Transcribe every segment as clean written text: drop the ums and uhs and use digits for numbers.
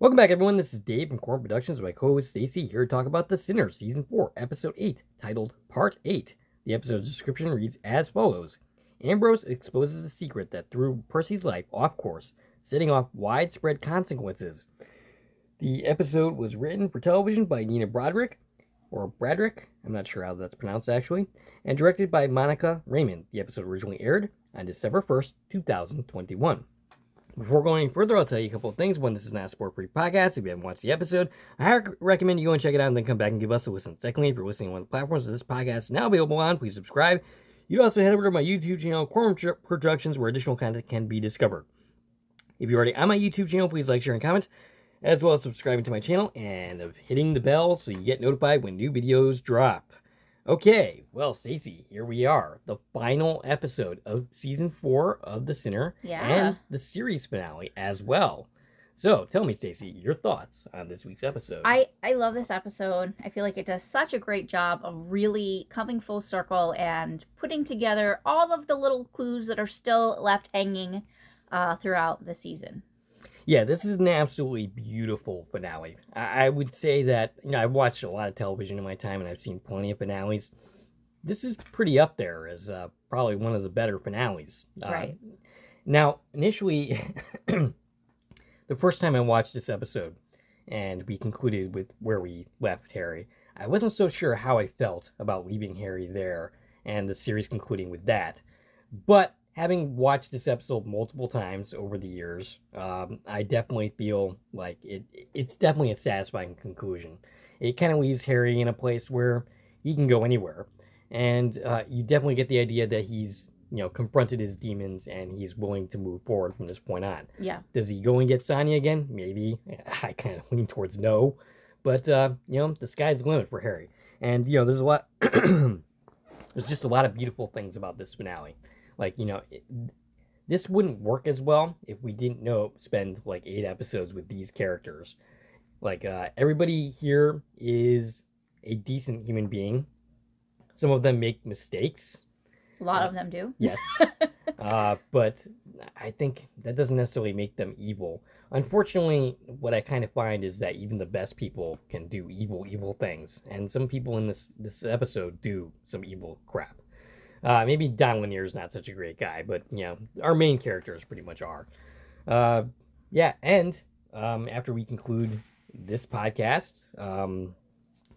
Welcome back, everyone. This is Dave from Corn Productions with my co-host Stacy here to talk about The Sinner, Season 4, Episode 8, titled Part 8. The episode's description reads as follows. Ambrose exposes the secret that threw Percy's life off course, setting off widespread consequences. The episode was written for television by Nina Broderick, I'm not sure how that's pronounced actually, and directed by Monica Raymond. The episode originally aired on December 1st, 2021. Before going any further, I'll tell you a couple of things. One, this is not a sport-free podcast. If you haven't watched the episode, I recommend you go and check it out and then come back and give us a listen. Secondly, if you're listening on one of the platforms that this podcast is now available on, please subscribe. You can also head over to my YouTube channel, Corn Productions, where additional content can be discovered. If you're already on my YouTube channel, please like, share, and comment, as well as subscribing to my channel and hitting the bell so you get notified when new videos drop. Okay, well, Stacey, here we are. The final episode of Season 4 of The Sinner. Yeah. And the series finale as well. So, tell me, Stacey, your thoughts on this week's episode. I love this episode. I feel like it does such a great job of really coming full circle and putting together all of the little clues that are still left hanging throughout the season. Yeah, this is an absolutely beautiful finale. I would say that, I've watched a lot of television in my time, and I've seen plenty of finales. This is pretty up there as probably one of the better finales. Right. Now, initially, the first time I watched this episode, and we concluded with where we left Harry, I wasn't so sure how I felt about leaving Harry there, and the series concluding with that. But having watched this episode multiple times over the years, I definitely feel like it's definitely a satisfying conclusion. It kind of leaves Harry in a place where he can go anywhere. And you definitely get the idea that he's, confronted his demons and he's willing to move forward from this point on. Yeah. Does he go and get Sonya again? Maybe. I kind of lean towards no. But, the sky's the limit for Harry. And, there's a lot... there's just a lot of beautiful things about this finale. Like, this wouldn't work as well if we didn't spend like 8 episodes with these characters. Like, everybody here is a decent human being. Some of them make mistakes. A lot of them do. Yes. But I think that doesn't necessarily make them evil. Unfortunately, what I kind of find is that even the best people can do evil things. And some people in this episode do some evil crap. Maybe Don Lanier is not such a great guy, but, our main characters pretty much are. And after we conclude this podcast,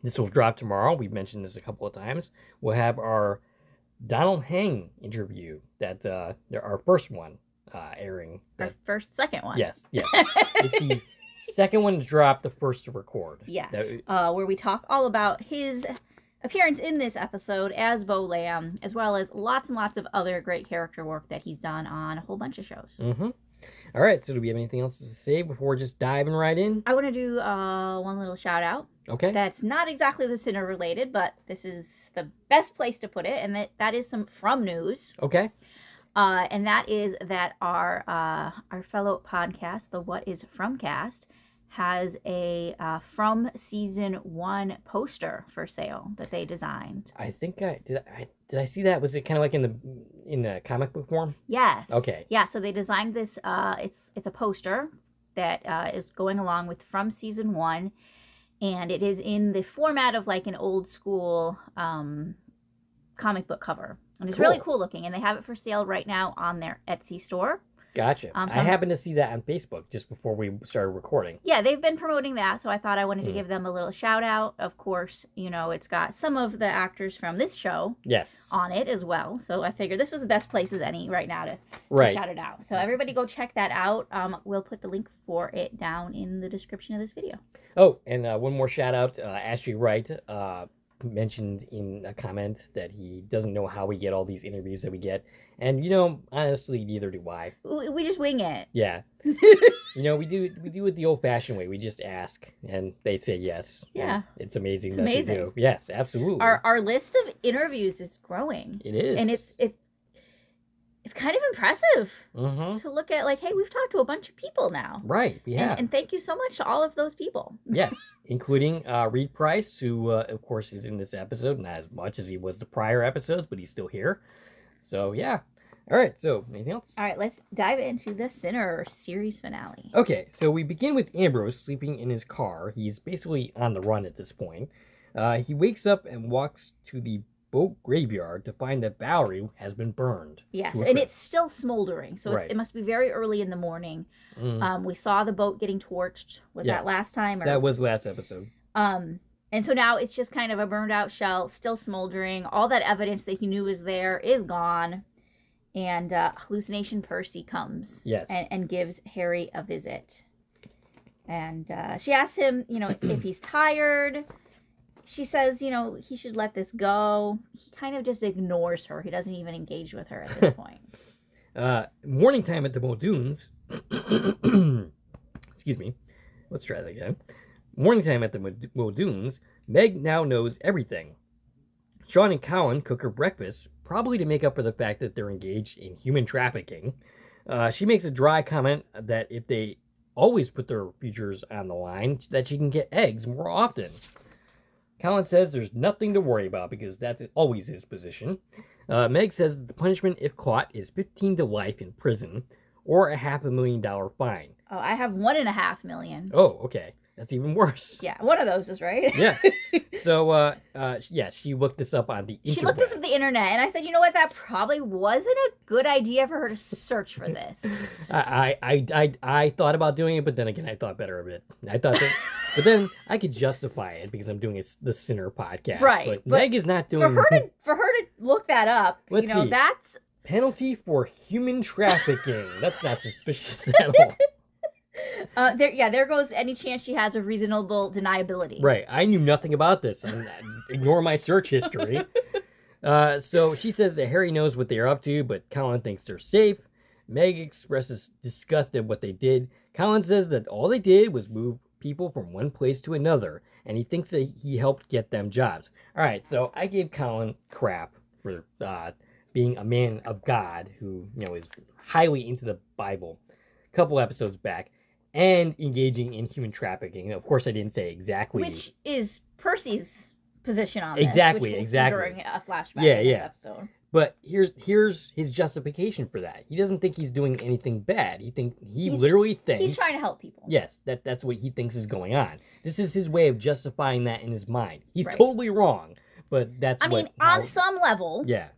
this will drop tomorrow. We've mentioned this a couple of times. We'll have our Donald Heng interview, that our first one airing. Our second one. Yes. It's the second one to drop, the first to record. Yeah, where we talk all about his appearance in this episode as Beau Lamb, as well as lots and lots of other great character work that he's done on a whole bunch of shows. Mm-hmm. All right, so do we have anything else to say before just diving right in? I want to do one little shout out. Okay. That's not exactly the Sinner related, but this is the best place to put it, and that is some From news. Okay. And that is that our fellow podcast, the What Is From cast, has a From Season 1 poster for sale that they designed. I think did I see that? Was it kind of like in the comic book form? Yes. Okay. Yeah, so they designed this, it's a poster that is going along with From Season 1, and it is in the format of like an old school comic book cover. And it's really cool looking, and they have it for sale right now on their Etsy store. Gotcha. I happened to see that on Facebook just before we started recording. Yeah, they've been promoting that, so I thought I wanted to give them a little shout out. Of course, it's got some of the actors from this show on it as well. So I figured this was the best place as any right now to shout it out. So everybody go check that out. We'll put the link for it down in the description of this video. Oh, and one more shout out. Ashley Wright mentioned in a comment that he doesn't know how we get all these interviews that we get. And, honestly, neither do I. We just wing it. Yeah. We do it the old-fashioned way. We just ask, and they say yes. Yeah. It's amazing they do. Yes, absolutely. Our list of interviews is growing. It is. And it's kind of impressive mm-hmm. to look at, like, hey, we've talked to a bunch of people now. Right, yeah. And thank you so much to all of those people. Yes, including Reed Price, who, of course, is in this episode, not as much as he was the prior episodes, but he's still here. So, yeah. All right, so anything else? All right, let's dive into the Sinner series finale. Okay, so we begin with Ambrose sleeping in his car. He's basically on the run at this point. He wakes up and walks to the boat graveyard to find that Valerie has been burned. Yes, and it's still smoldering, so it must be very early in the morning. We saw the boat getting torched. Was that last time? That was last episode. And so now it's just kind of a burned out shell, still smoldering. All that evidence that he knew was there is gone. And Hallucination Percy comes and gives Harry a visit. And she asks him, if he's tired. She says, he should let this go. He kind of just ignores her. He doesn't even engage with her at this point. Morning time at the Muldoons. Excuse me. Let's try that again. Morning time at the Muldoons. Meg now knows everything. Sean and Colin cook her breakfast, probably to make up for the fact that they're engaged in human trafficking. She makes a dry comment that if they always put their futures on the line, that she can get eggs more often. Colin says there's nothing to worry about because that's always his position. Meg says that the punishment, if caught, is 15 to life in prison or a $500,000 fine. Oh, I have $1.5 million. Oh, okay. That's even worse. Yeah, one of those is right. Yeah. So, she looked this up on the internet. She looked this up on the internet, and I said, you know what? That probably wasn't a good idea for her to search for this. I thought about doing it, but then again, I thought better of it. I thought that, but then I could justify it because I'm doing the Sinner podcast. Right. But Meg is not doing. For her to look that up, Let's see. That's penalty for human trafficking. That's not suspicious at all. There goes any chance she has of reasonable deniability. Right. I knew nothing about this. Ignore my search history. So she says that Harry knows what they're up to, but Colin thinks they're safe. Meg expresses disgust at what they did. Colin says that all they did was move people from one place to another, and he thinks that he helped get them jobs. All right, so I gave Colin crap for being a man of God who, is highly into the Bible a couple episodes back. And engaging in human trafficking. Of course, I didn't say exactly. Which is Percy's position on this. Exactly. During a flashback in this episode. But here's his justification for that. He doesn't think he's doing anything bad. He literally thinks he's trying to help people. Yes, that's what he thinks is going on. This is his way of justifying that in his mind. He's totally wrong, but that's. On some level, yeah,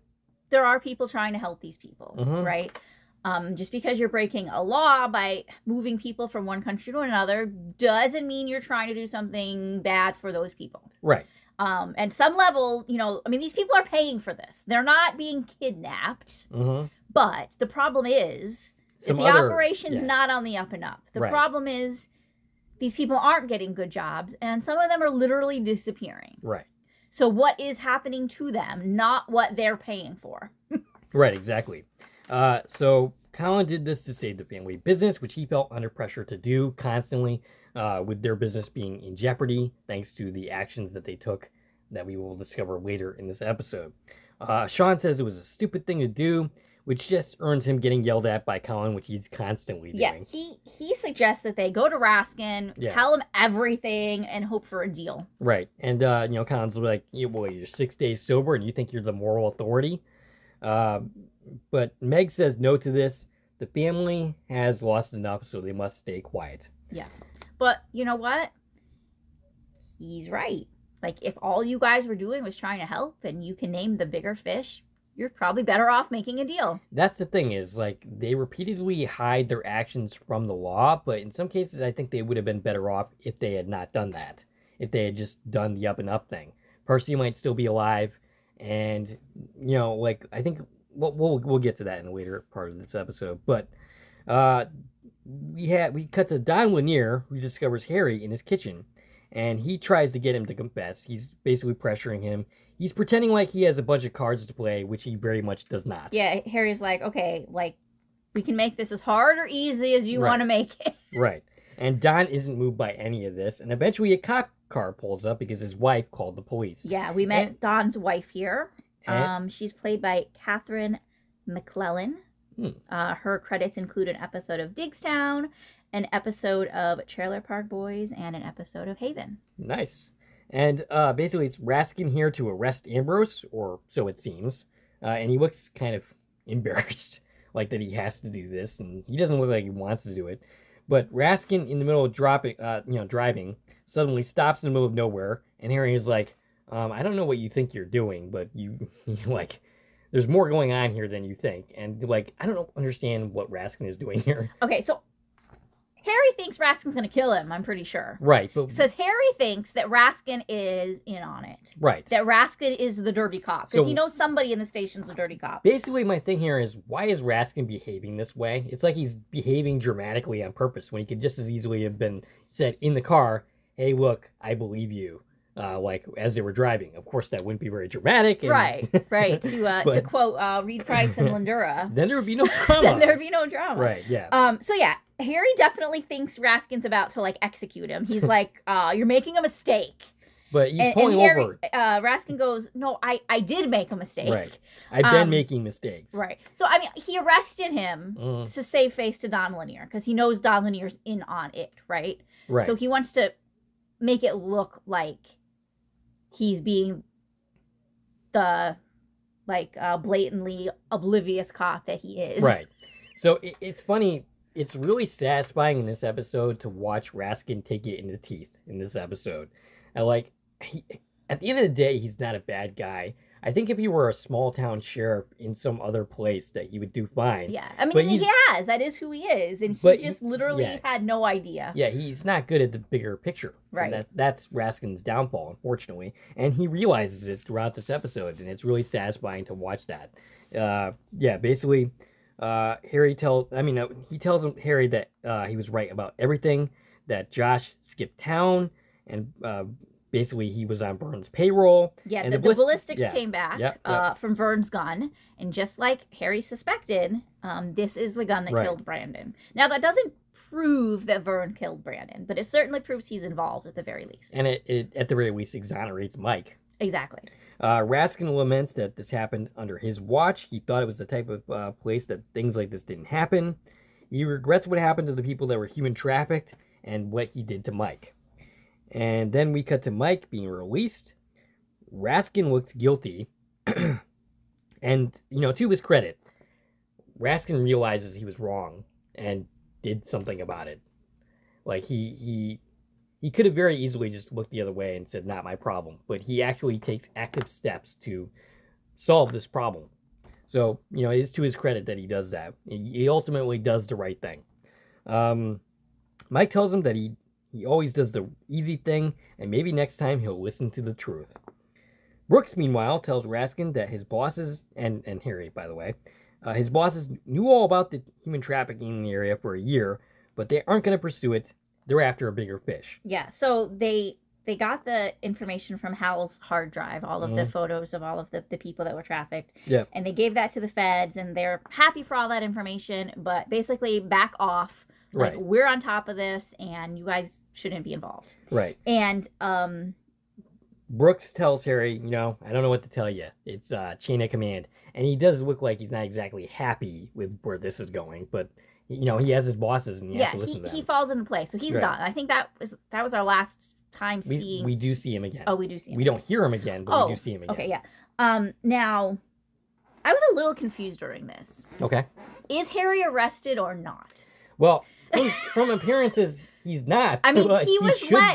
there are people trying to help these people, right? Just because you're breaking a law by moving people from one country to another doesn't mean you're trying to do something bad for those people. Right. And some level, these people are paying for this. They're not being kidnapped. But the problem is that the operation's not on the up and up. The problem is these people aren't getting good jobs, and some of them are literally disappearing. Right. So what is happening to them, not what they're paying for. Right, exactly. So Colin did this to save the family business, which he felt under pressure to do constantly, with their business being in jeopardy, thanks to the actions that they took that we will discover later in this episode. Sean says it was a stupid thing to do, which just earns him getting yelled at by Colin, which he's constantly doing. Yeah, he suggests that they go to Raskin, tell him everything, and hope for a deal. Right, and Colin's like, you're 6 days sober, and you think you're the moral authority? But Meg says no to this. The family has lost enough, so they must stay quiet. Yeah. But you know what? He's right. Like, if all you guys were doing was trying to help and you can name the bigger fish, you're probably better off making a deal. That's the thing is, they repeatedly hide their actions from the law, but in some cases I think they would have been better off if they had not done that. If they had just done the up and up thing. Percy might still be alive, and, I think... We'll get to that in a later part of this episode, but we cut to Don Lanier, who discovers Harry in his kitchen, and he tries to get him to confess. He's basically pressuring him. He's pretending like he has a bunch of cards to play, which he very much does not. Yeah, Harry's like, okay, we can make this as hard or easy as you want to make it. Right. And Don isn't moved by any of this, and eventually a cop car pulls up because his wife called the police. Yeah, we met Don's wife here. She's played by Catherine McClellan. Her credits include an episode of Digstown, an episode of Trailer Park Boys, and an episode of Haven. Nice. And basically it's Raskin here to arrest Ambrose, or so it seems. And he looks kind of embarrassed. like that he has to do this, and he doesn't look like he wants to do it. But Raskin, in the middle of driving, suddenly stops in the middle of nowhere, and Harry is like, I don't know what you think you're doing, but you like, there's more going on here than you think. And, like, I don't understand what Raskin is doing here. Okay, so Harry thinks Raskin's going to kill him, I'm pretty sure. Right. But says Harry thinks that Raskin is in on it. Right. That Raskin is the dirty cop. Because he knows somebody in the station's a dirty cop. Basically, my thing here is, why is Raskin behaving this way? It's like he's behaving dramatically on purpose when he could just as easily have been said in the car, hey, look, I believe you. Like, as they were driving. Of course, that wouldn't be very dramatic. And... Right. To quote Reed Price and Lindura. Then there would be no drama. Right, yeah. So, yeah, Harry definitely thinks Raskin's about to, like, execute him. He's like, you're making a mistake. But he's pulling over. Raskin goes, no, I did make a mistake. Right. I've been making mistakes. Right. So, I mean, he arrested him to save face to Don Lanier, because he knows Don Lanier's in on it, right? Right. So he wants to make it look like he's being the, like, blatantly oblivious cop that he is. Right. So it's funny. It's really satisfying in this episode to watch Raskin take it in the teeth in this episode. And, like, at the end of the day, he's not a bad guy. I think if he were a small town sheriff in some other place, that he would do fine. Yeah, I mean, he has. That is who he is, and he just literally had no idea. Yeah, he's not good at the bigger picture. Right. That's Raskin's downfall, unfortunately, and he realizes it throughout this episode, and it's really satisfying to watch that. Basically, he tells Harry that he was right about everything, that Josh skipped town, and basically he was on Vern's payroll. Yeah, and the ballistics came back from Vern's gun, and just like Harry suspected, this is the gun that killed Brandon. Now, that doesn't prove that Vern killed Brandon, but it certainly proves he's involved at the very least. And it at the very least exonerates Mike. Exactly. Raskin laments that this happened under his watch. He thought it was the type of place that things like this didn't happen. He regrets what happened to the people that were human trafficked and what he did to Mike. And then we cut to Mike being released. Raskin looks guilty. And, to his credit, Raskin realizes he was wrong and did something about it. Like, he could have very easily just looked the other way and said, not my problem. But he actually takes active steps to solve this problem. So, it is to his credit that he does that. He ultimately does the right thing. Mike tells him that he always does the easy thing, and maybe next time he'll listen to the truth. Brooks, meanwhile, tells Raskin that his bosses, and Harry, by the way, his bosses knew all about the human trafficking in the area for a year, but they aren't going to pursue it. They're after a bigger fish. Yeah, so they got the information from Hal's hard drive, all of the photos of all of the people that were trafficked. Yeah. And they gave that to the feds, and they're happy for all that information, but basically back off. Like, we're on top of this, and you guys shouldn't be involved. Right. And Brooks tells Harry, I don't know what to tell you. It's chain of command. And he does look like he's not exactly happy with where this is going, but he has his bosses and he has to listen to them. He falls into place, so he's done. I think that was our last time seeing. We do see him again. Oh, we do see him. We don't hear him again, but we do see him again. Okay, yeah. Now, I was a little confused during this. Okay. Is Harry arrested or not? Well, from appearances, he's not. I mean, he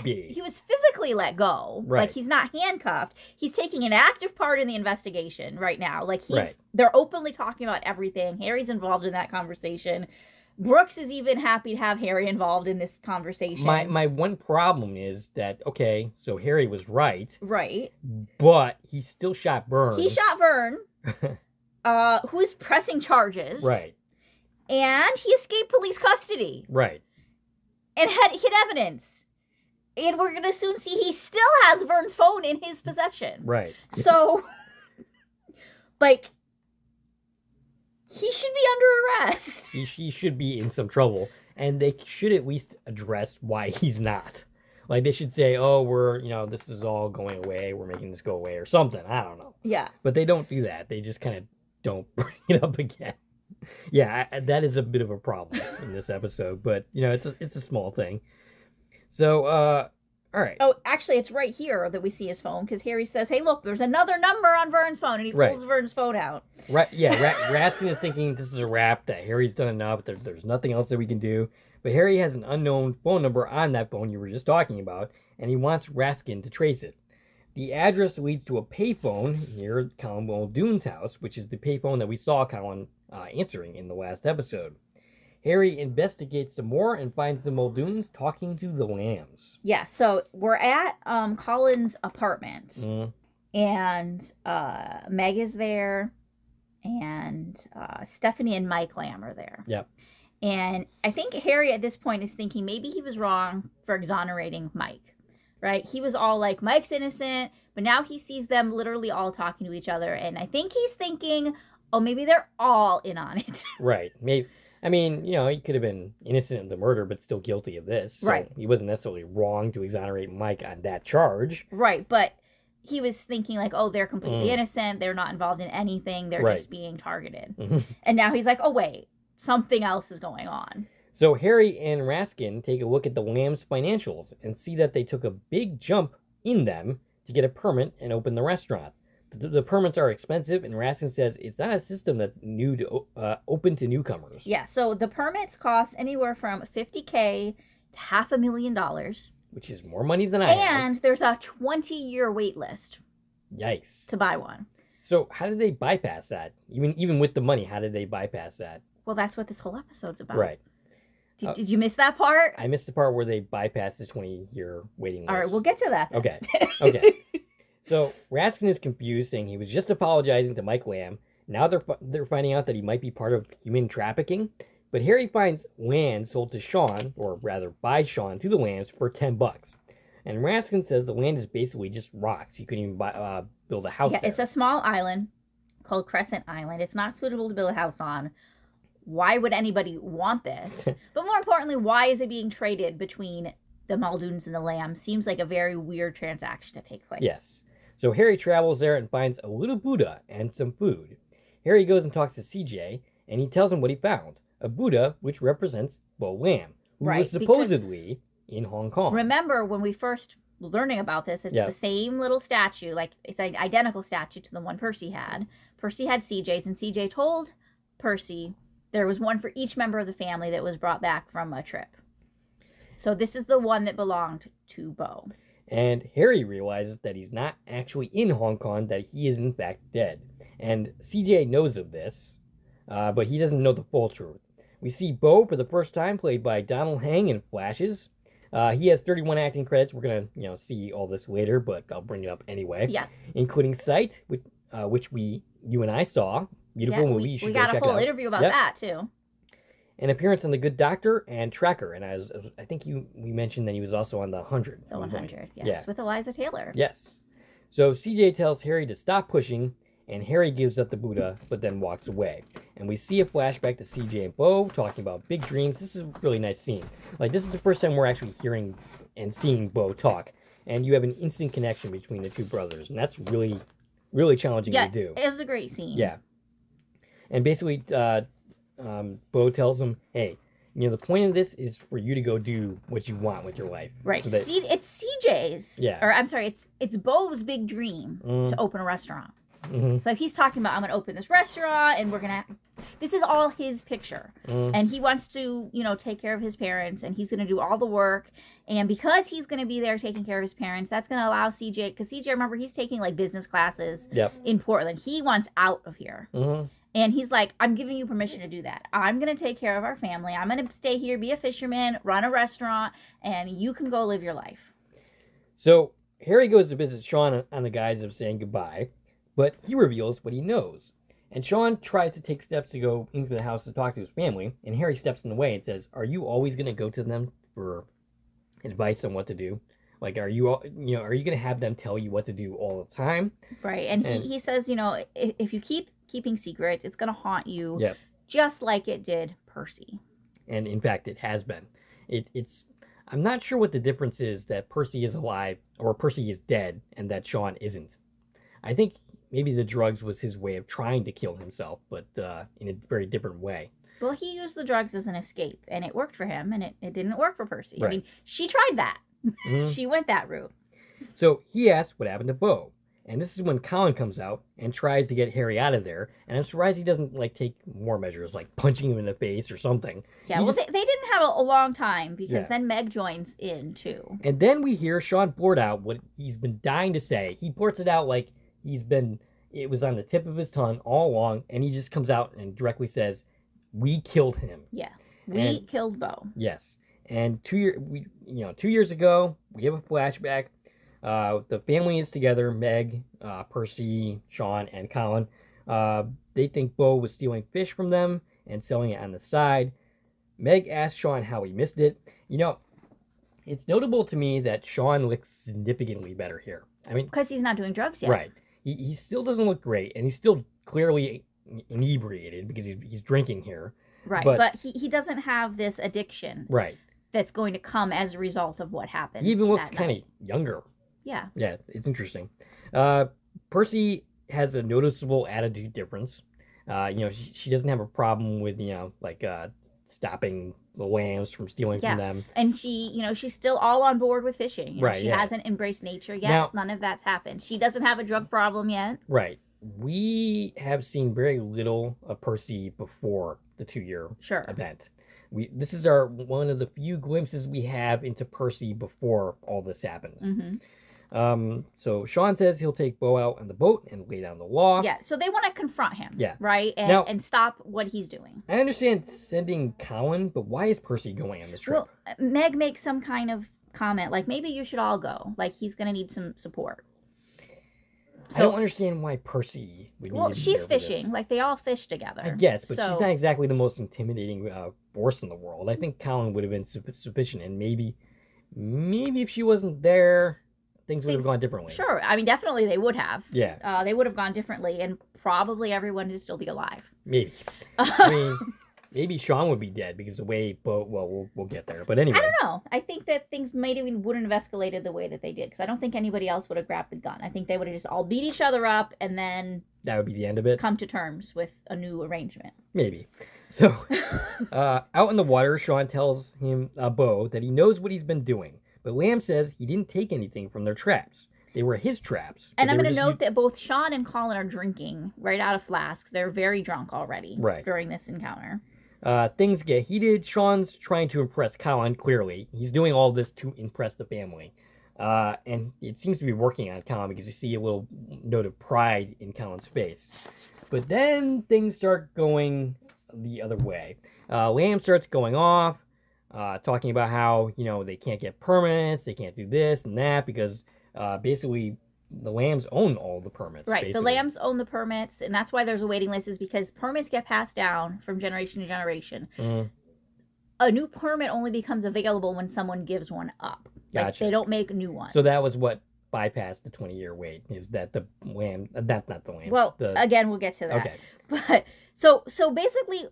be. He was physically let go. Right. Like, he's not handcuffed. He's taking an active part in the investigation right now. Like, right. They're openly talking about everything. Harry's involved in that conversation. Brooks is even happy to have Harry involved in this conversation. My one problem is that, okay, so Harry was right. Right. But he still shot Vern. He shot Vern, who is pressing charges. Right. And he escaped police custody. Right. And had hid evidence. And we're going to soon see he still has Vern's phone in his possession. Right. So, like, he should be under arrest. He should be in some trouble. And they should at least address why he's not. Like, they should say, oh, we're, this is all going away. We're making this go away or something. I don't know. Yeah. But they don't do that. They just kind of don't bring it up again. Yeah, that is a bit of a problem in this episode, but it's a small thing. So All right. Oh, actually, it's right here that we see his phone, because Harry says, hey, look, there's another number on Vern's phone, and he pulls Vern's phone out. Right. Yeah, Raskin is thinking this is a wrap, that Harry's done enough, there's nothing else that we can do. But Harry has an unknown phone number on that phone you were just talking about, and he wants Raskin to trace it. The address leads to a payphone here at Colin Muldoon's house, which is the payphone that we saw Colin answering in the last episode. Harry investigates some more and finds the Muldoons talking to the Lambs. Yeah, so we're at Colin's apartment, and Meg is there, and Stephanie and Mike Lamb are there. Yep. And I think Harry at this point is thinking maybe he was wrong for exonerating Mike, right? He was all like, Mike's innocent, but now he sees them literally all talking to each other, and I think he's thinking, oh, maybe they're all in on it. Right, maybe. I mean, he could have been innocent of the murder, but still guilty of this. So right. He wasn't necessarily wrong to exonerate Mike on that charge. Right, but he was thinking like, oh, they're completely innocent. They're not involved in anything. They're just being targeted. And now he's like, oh, wait, something else is going on. So Harry and Raskin take a look at the Lambs' financials and see that they took a big jump in them to get a permit and open the restaurant. The permits are expensive, and Raskin says it's not a system that's new to open to newcomers. Yeah, so the permits cost anywhere from $50,000 to $500,000. Which is more money than I have. And there's a 20-year wait list. Yikes. To buy one. So how did they bypass that? Even with the money, how did they bypass that? Well, that's what this whole episode's about. Right. Did you miss that part? I missed the part where they bypassed the 20-year waiting list. All right, we'll get to that then. Okay. So Raskin is confused, saying he was just apologizing to Mike Lamb. Now they're finding out that he might be part of human trafficking. But Harry finds land sold to Sean, or rather by Sean, to the Lambs for $10. And Raskin says the land is basically just rocks. You couldn't even build a house there. It's a small island called Crescent Island. It's not suitable to build a house on. Why would anybody want this? But more importantly, why is it being traded between the Muldoons and the Lambs? Seems like a very weird transaction to take place. Yes. So Harry travels there and finds a little Buddha and some food. Harry goes and talks to CJ, and he tells him what he found. A Buddha, which represents Beau Lamb, who was supposedly in Hong Kong. Remember, when we first learning about this, it's the same little statue, like it's an identical statue to the one Percy had. Percy had CJ's, and CJ told Percy there was one for each member of the family that was brought back from a trip. So this is the one that belonged to Beau. And Harry realizes that he's not actually in Hong Kong, that he is in fact dead. And CJ knows of this, but he doesn't know the full truth. We see Beau for the first time, played by Donald Hang in flashes. He has 31 acting credits. We're going to see all this later, but I'll bring it up anyway. Yeah. Including Sight, which you and I saw. Beautiful movie. You should we got go a whole interview about that, too. An appearance on The Good Doctor and Tracker. And I think we mentioned that he was also on The 100. The 100, yes. With Eliza Taylor. Yes. So CJ tells Harry to stop pushing, and Harry gives up the Buddha, but then walks away. And we see a flashback to CJ and Beau talking about big dreams. This is a really nice scene. Like, this is the first time we're actually hearing and seeing Beau talk. And you have an instant connection between the two brothers. And that's really, really challenging to do. It was a great scene. Yeah. And basically, Beau tells him, hey, the point of this is for you to go do what you want with your life. Right. So that, it's CJ's. Yeah. Or, I'm sorry, it's Beau's big dream to open a restaurant. So he's talking about, I'm going to open this restaurant, and we're going to... This is all his picture. And he wants to, take care of his parents, and he's going to do all the work. And because he's going to be there taking care of his parents, that's going to allow CJ... Because CJ, remember, he's taking, business classes in Portland. He wants out of here. And he's like, I'm giving you permission to do that. I'm going to take care of our family. I'm going to stay here, be a fisherman, run a restaurant, and you can go live your life. So Harry goes to visit Sean on the guise of saying goodbye, but he reveals what he knows. And Sean tries to take steps to go into the house to talk to his family, and Harry steps in the way and says, are you always going to go to them for advice on what to do? Like, are you going to have them tell you what to do all the time? Right, and he says, if you keep keeping secrets, it's going to haunt you, just like it did Percy. And in fact, it has been. It's I'm not sure what the difference is that Percy is alive or Percy is dead and that Sean isn't. I think maybe the drugs was his way of trying to kill himself, but in a very different way. Well, he used the drugs as an escape, and it worked for him, and it didn't work for Percy. Right. I mean, she tried that. She went that route. So he asks what happened to Bo. And this is when Colin comes out and tries to get Harry out of there. And I'm surprised he doesn't take more measures, like punching him in the face or something. Yeah, they didn't have a long time because then Meg joins in too. And then we hear Sean blurt out what he's been dying to say. He blurts it out like it was on the tip of his tongue all along. And he just comes out and directly says, "We killed him." Yeah, we killed Bo. Yes. And 2 years ago, we have a flashback. The family is together, Meg, Percy, Sean, and Colin. They think Bo was stealing fish from them and selling it on the side. Meg asks Sean how he missed it. It's notable to me that Sean looks significantly better here. I mean, because he's not doing drugs yet. Right. He still doesn't look great, and he's still clearly inebriated because he's drinking here. Right, but he doesn't have this addiction. Right. That's going to come as a result of what happens. He even looks kind of younger. Yeah. Yeah, it's interesting. Percy has a noticeable attitude difference. She doesn't have a problem with, stopping the lambs from stealing from them. And she's still all on board with fishing. Right, she hasn't embraced nature yet. Now, none of that's happened. She doesn't have a drug problem yet. Right. We have seen very little of Percy before the 2-year event. This is one of the few glimpses we have into Percy before all this happened. Mm-hmm. So Sean says he'll take Bo out on the boat and lay down the law. Yeah, so they want to confront him. Yeah. Right? And stop what he's doing. I understand sending Colin, but why is Percy going on this trip? Well, Meg makes some kind of comment, like, maybe you should all go. Like, he's going to need some support. So, I don't understand why Percy would need to be she's there fishing. For this. Like, they all fish together. I guess, but she's not exactly the most intimidating force in the world. I think Colin would have been sufficient, and maybe if she wasn't there, things would have gone differently. Sure. I mean, definitely they would have. Yeah. They would have gone differently, and probably everyone would still be alive. Maybe. I mean, maybe Sean would be dead because the way we'll get there. But anyway. I don't know. I think that things wouldn't have escalated the way that they did, because I don't think anybody else would have grabbed the gun. I think they would have just all beat each other up and then... That would be the end of it? Come to terms with a new arrangement. Maybe. So, out in the water, Sean tells him, Bo, that he knows what he's been doing. But Lamb says he didn't take anything from their traps. They were his traps. And I'm going to note that both Sean and Colin are drinking right out of flasks. They're very drunk already during this encounter. Things get heated. Sean's trying to impress Colin, clearly. He's doing all this to impress the family. And it seems to be working on Colin because you see a little note of pride in Colin's face. But then things start going the other way. Lamb starts going off. Talking about how, they can't get permits, they can't do this and that, because basically the Lambs own all the permits. Right, basically. The Lambs own the permits, and that's why there's a waiting list, is because permits get passed down from generation to generation. Mm. A new permit only becomes available when someone gives one up. Gotcha. They don't make new ones. So that was what bypassed the 20-year wait, is that the Lamb, that's not the Lambs. Well, again, we'll get to that. Okay. But, so basically...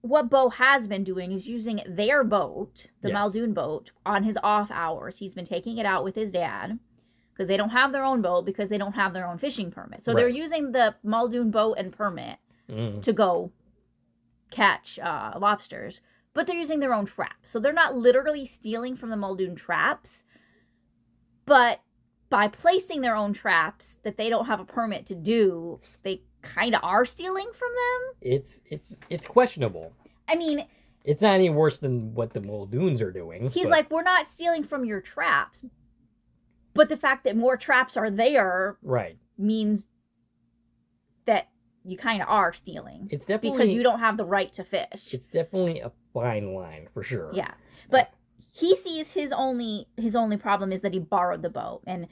What Bo has been doing is using their boat, the Muldoon boat, on his off hours. He's been taking it out with his dad because they don't have their own boat because they don't have their own fishing permit. So they're using the Muldoon boat and permit to go catch lobsters, but they're using their own traps. So they're not literally stealing from the Muldoon traps, but by placing their own traps that they don't have a permit to do, they kind of are stealing from them. It's questionable. I mean, it's not any worse than what the Muldoons are doing. He's like, we're not stealing from your traps, but the fact that more traps are there means that you kind of are stealing. It's definitely because you don't have the right to fish. It's definitely a fine line for sure. Yeah, but he sees his only problem is that he borrowed the boat, and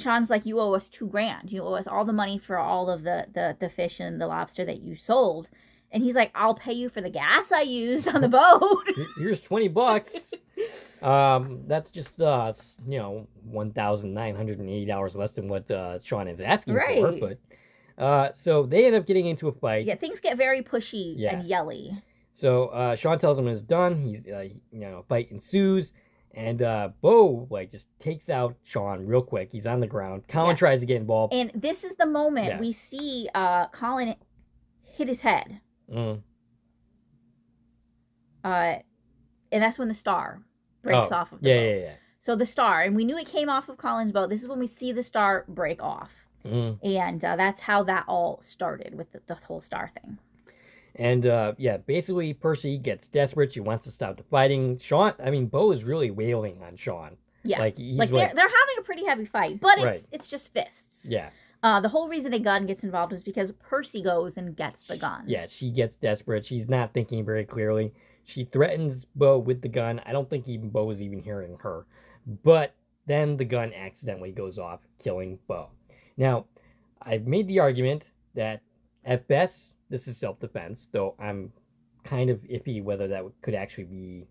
Sean's like, you owe us $2,000. You owe us all the money for all of the fish and the lobster that you sold. And he's like, I'll pay you for the gas I used on the boat. Here's $20. That's just $1,980 less than what Sean is asking for. But so they end up getting into a fight. Yeah, things get very pushy and yelly. So Sean tells him it's done. He's fight ensues. And Bo just takes out Sean real quick. He's on the ground. Colin tries to get involved. And this is the moment we see Colin hit his head. Mm. And that's when the star breaks off of the boat. Yeah. So the star, and we knew it came off of Colin's boat. This is when we see the star break off. And that's how that all started with the whole star thing. And, basically Percy gets desperate. She wants to stop the fighting. Bo is really wailing on Sean. Yeah. They're having a pretty heavy fight, but it's just fists. Yeah. The whole reason a gun gets involved is because Percy goes and gets the gun. Yeah, she gets desperate. She's not thinking very clearly. She threatens Bo with the gun. I don't think even Bo is even hearing her. But then the gun accidentally goes off, killing Bo. Now, I've made the argument that at best, this is self-defense, though I'm kind of iffy whether that could actually be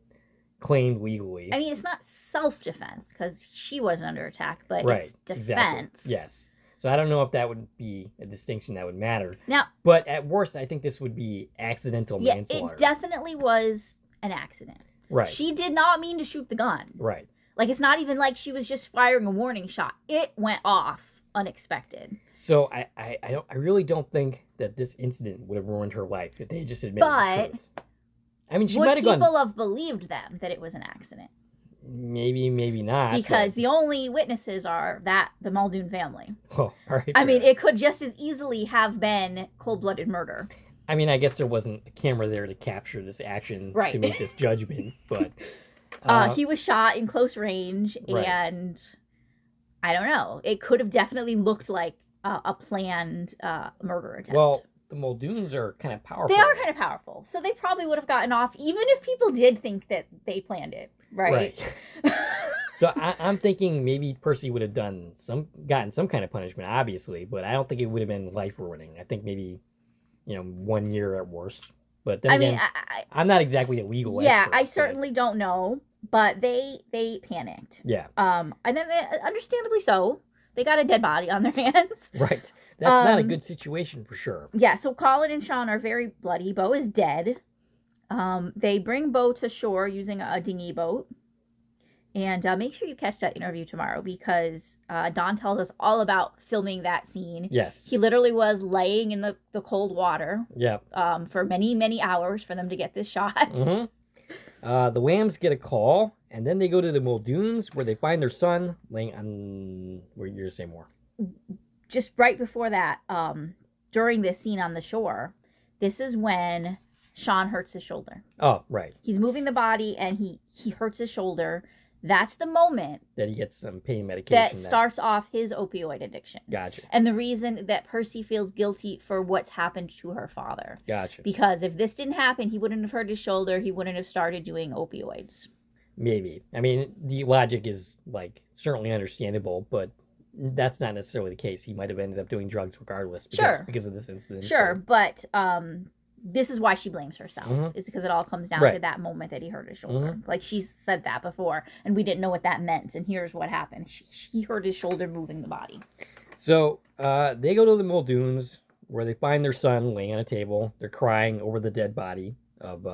claimed legally. I mean, it's not self-defense because she wasn't under attack, but it's defense. Exactly. Yes. So I don't know if that would be a distinction that would matter. Now, but at worst, I think this would be accidental manslaughter. It definitely was an accident. Right. She did not mean to shoot the gun. Right. It's not even like she was just firing a warning shot. It went off unexpected. So I really don't think that this incident would have ruined her life if they just admitted the truth. I mean, she might have gone... Would people have believed them that it was an accident? Maybe not. Because the only witnesses are the Muldoon family. Oh, all right. I mean, it could just as easily have been cold-blooded murder. I mean, I guess there wasn't a camera there to capture this action to make this judgment, but... he was shot in close range, and I don't know. It could have definitely looked like a planned murder attempt. Well, the Muldoons are kind of powerful. They are kind of powerful, so they probably would have gotten off, even if people did think that they planned it, right? So I'm thinking maybe Percy would have gotten some kind of punishment, obviously, but I don't think it would have been life-ruining. I think maybe, 1 year at worst. But then again, I'm not exactly a legal expert. Yeah, I certainly don't know, but they panicked. Yeah. And then understandably so. They got a dead body on their hands. Right. That's not a good situation for sure. Yeah, so Colin and Sean are very bloody. Bo is dead. They bring Bo to shore using a dinghy boat. And make sure you catch that interview tomorrow because Don tells us all about filming that scene. Yes. He literally was laying in the cold water. Yeah. For many, many hours for them to get this shot. Mm-hmm. The Lambs get a call, and then they go to the Muldoons where they find their son laying on... Where you're going to say more? Just right before that, during this scene on the shore, this is when Sean hurts his shoulder. Oh, right. He's moving the body, and he hurts his shoulder. That's the moment that he gets some pain medication that starts off his opioid addiction. Gotcha. And the reason that Percy feels guilty for what's happened to her father. Gotcha. Because if this didn't happen, he wouldn't have hurt his shoulder. He wouldn't have started doing opioids. Maybe. I mean, the logic is certainly understandable, but that's not necessarily the case. He might have ended up doing drugs regardless because of this incident. Sure, but this is why she blames herself. Mm-hmm. Is because it all comes down to that moment that he hurt his shoulder. Mm-hmm. She said that before, and we didn't know what that meant. And here's what happened: he hurt his shoulder moving the body. So they go to the Muldoons, where they find their son laying on a table. They're crying over the dead body of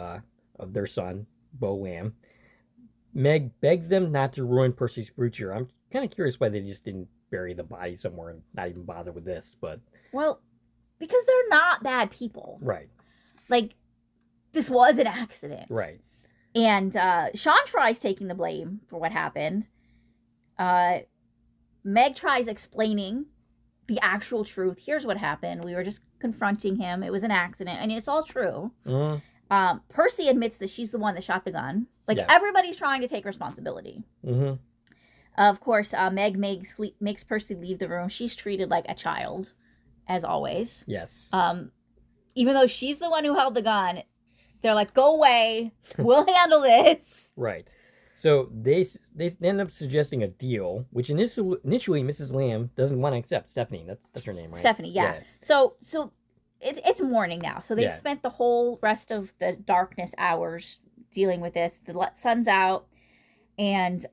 their son, Bo Lamb. Meg begs them not to ruin Percy's future. I'm kind of curious why they just didn't bury the body somewhere and not even bother with this. But well, because they're not bad people, right? This was an accident. Right. And Sean tries taking the blame for what happened. Meg tries explaining the actual truth. Here's what happened. We were just confronting him. It was an accident. And it's all true. Mm-hmm. Percy admits that she's the one that shot the gun. Everybody's trying to take responsibility. Mm-hmm. Of course, Meg makes Percy leave the room. She's treated like a child, as always. Yes. Even though she's the one who held the gun, they're like, go away. We'll handle this. Right. So they end up suggesting a deal, which initially Mrs. Lamb doesn't want to accept. Stephanie, that's her name, right? Stephanie, yeah. So it's morning now. So they've spent the whole rest of the darkness hours dealing with this. The sun's out. And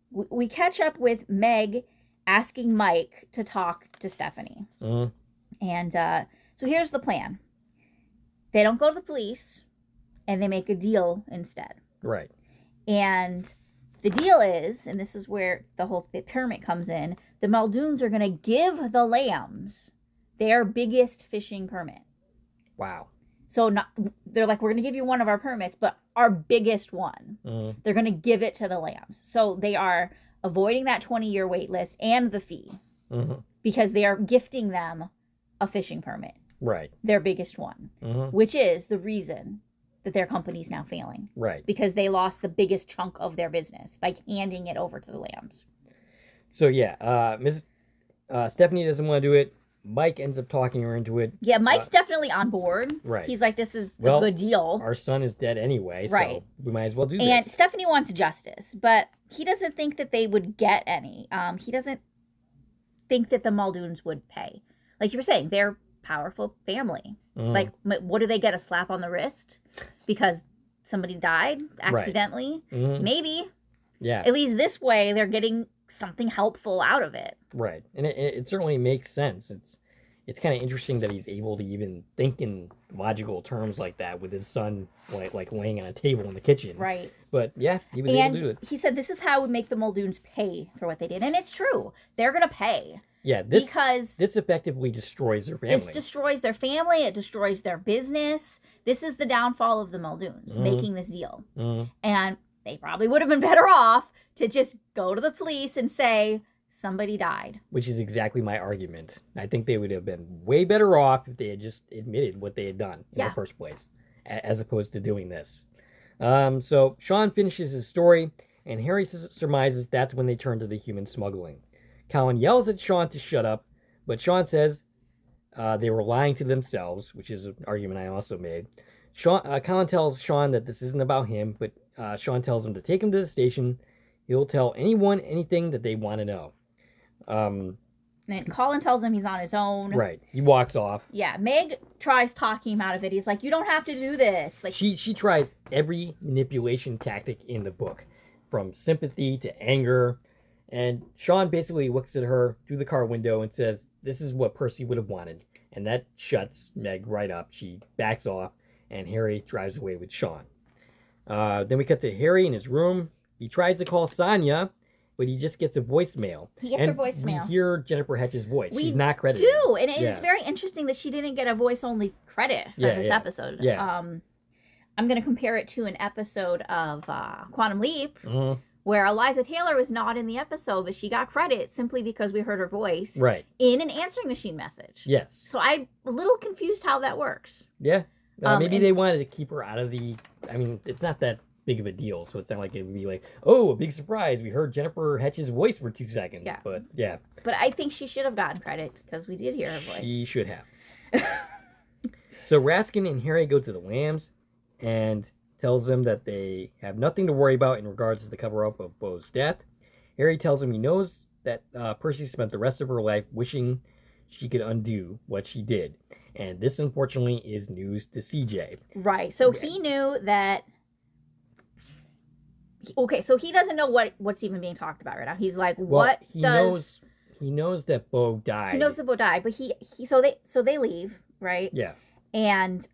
we catch up with Meg asking Mike to talk to Stephanie. Mm-hmm. And so here's the plan. They don't go to the police, and they make a deal instead. Right. And the deal is, and this is where the pyramid comes in, the Muldoons are going to give the Lambs their biggest fishing permit. Wow. So they're like, we're going to give you one of our permits, but our biggest one, they're going to give it to the lambs. So they are avoiding that 20-year wait list and the fee because they are gifting them a fishing permit. Right. Their biggest one, which is the reason that their company's now failing. Right. Because they lost the biggest chunk of their business by handing it over to the lambs. So, yeah, Stephanie doesn't want to do it. Mike ends up talking her into it. Yeah, Mike's definitely on board. Right. He's like, this is a good deal. Our son is dead anyway, so we might as well do this. And Stephanie wants justice, but he doesn't think that they would get any. He doesn't think that the Muldoons would pay. Like you were saying, they're powerful family. Like, what do they get? A slap on the wrist because somebody died accidentally? Right. Maybe. Yeah. At least this way, they're getting something helpful out of it. Right. And it certainly makes sense. It's kind of interesting that he's able to even think in logical terms like that with his son like laying on a table in the kitchen. Right. But yeah, he was able to do it. He said this is how we make the Muldoons pay for what they did. And it's true. They're going to pay. Yeah, this effectively destroys their family. This destroys their family. It destroys their business. This is the downfall of the Muldoons, making this deal. And they probably would have been better off to just go to the police and say, somebody died. Which is exactly my argument. I think they would have been way better off if they had just admitted what they had done in the first place, as opposed to doing this. So Sean finishes his story, and Harry surmises that's when they turn to the human smuggling. Colin yells at Sean to shut up, but Sean says they were lying to themselves, which is an argument I also made. Colin tells Sean that this isn't about him, but Sean tells him to take him to the station. He'll tell anyone anything that they want to know. And Colin tells him he's on his own. Right. He walks off. Yeah. Meg tries talking him out of it. He's like, you don't have to do this. Like she tries every manipulation tactic in the book, from sympathy to anger. And Sean basically looks at her through the car window and says, this is what Percy would have wanted. And that shuts Meg right up. She backs off, and Harry drives away with Sean. Then we cut to Harry in his room. He tries to call Sonia, but he just gets a voicemail. He gets her voicemail. We hear Jennifer Hetch's voice. She's not credited. We do, and it's very interesting that she didn't get a voice-only credit for this episode. Yeah. I'm going to compare it to an episode of Quantum Leap, where Eliza Taylor was not in the episode, but she got credit simply because we heard her voice in an answering machine message. Yes. So I'm a little confused how that works. Yeah. Maybe they wanted to keep her out of the... I mean, it's not that big of a deal, so it's not like it would be like, oh, a big surprise, we heard Jennifer Hetch's voice for 2 seconds. Yeah. But yeah. But I think she should have gotten credit because we did hear her voice. She should have. So Raskin and Harry go to the Lambs and tells them that they have nothing to worry about in regards to the cover-up of Beau's death. Harry tells him he knows that Percy spent the rest of her life wishing she could undo what she did. And this, unfortunately, is news to CJ. Right. So he knew that... Okay, so he doesn't know what's even being talked about right now. He's like, he knows that Beau died. He knows that Beau died, but so they leave, right? Yeah. And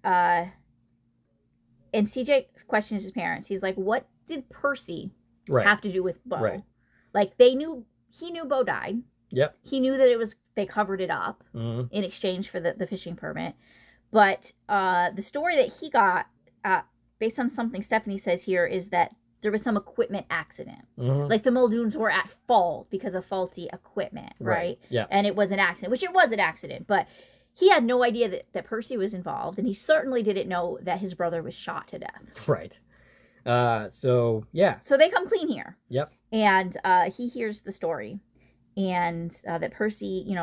CJ questions his parents. He's like, what did Percy have to do with Beau? Right. Like he knew Beau died. Yep. He knew that they covered it up in exchange for the fishing permit. But the story that he got, based on something Stephanie says here, is that there was some equipment accident. Like the Muldoons were at fault because of faulty equipment, right? Yeah. And it was an accident, which it was an accident, but he had no idea that Percy was involved, and he certainly didn't know that his brother was shot to death. Right. So, yeah. So they come clean here. Yep. And he hears the story, and that Percy,